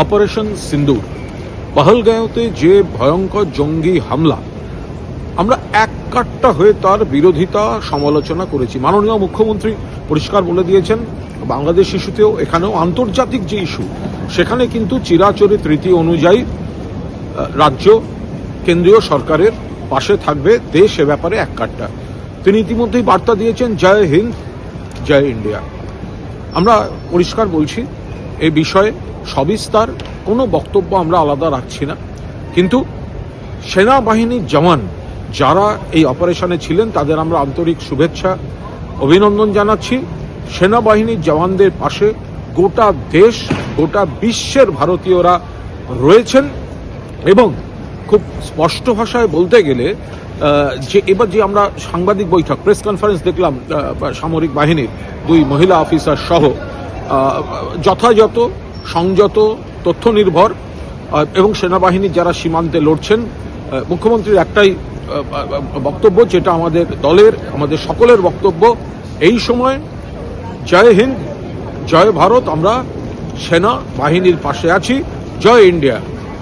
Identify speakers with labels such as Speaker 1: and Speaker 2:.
Speaker 1: Operation সিন্দুর পহলগাঁওতে যে ভয়ঙ্কর জঙ্গি হামলা, আমরা এক কাট্টা হয়ে তার বিরোধিতা সমালোচনা করেছি। মাননীয় মুখ্যমন্ত্রী পরিষ্কার বলে দিয়েছেন, বাংলাদেশ ইস্যুতেও এখানেও আন্তর্জাতিক যে ইস্যু, সেখানে কিন্তু চিরাচরিত রীতি অনুযায়ী রাজ্য কেন্দ্রীয় সরকারের পাশে থাকবে, দেশ এ ব্যাপারে এক কাট্টা। তিনি ইতিমধ্যেই বার্তা দিয়েছেন, জয় হিন্দ জয় ইন্ডিয়া। আমরা পরিষ্কার বলছি, এ বিষয়ে সবিস্তার কোনো বক্তব্য আমরা আলাদা রাখছি না, কিন্তু সেনাবাহিনীর জওয়ান যারা এই অপারেশনে ছিলেন তাদের আমরা আন্তরিক শুভেচ্ছা অভিনন্দন জানাচ্ছি। সেনাবাহিনীর জওয়ানদের পাশে গোটা দেশ, গোটা বিশ্বের ভারতীয়রা রয়েছেন এবং খুব স্পষ্ট ভাষায় বলতে গেলে যে এবার যে আমরা সাংবাদিক বৈঠক, প্রেস কনফারেন্স দেখলাম সামরিক বাহিনীর দুই মহিলা অফিসার সহ, যথাযথ সংযত তথ্য নির্ভর এবং সেনাবাহিনীর যারা সীমান্তে লড়ছেন, মুখ্যমন্ত্রীর একটাই বক্তব্য, যেটা আমাদের দলের, আমাদের সকলের বক্তব্য, এই সময় জয় হিন্দ জয় ভারত, আমরা সেনা বাহিনীর পাশে আছি, জয় ইন্ডিয়া।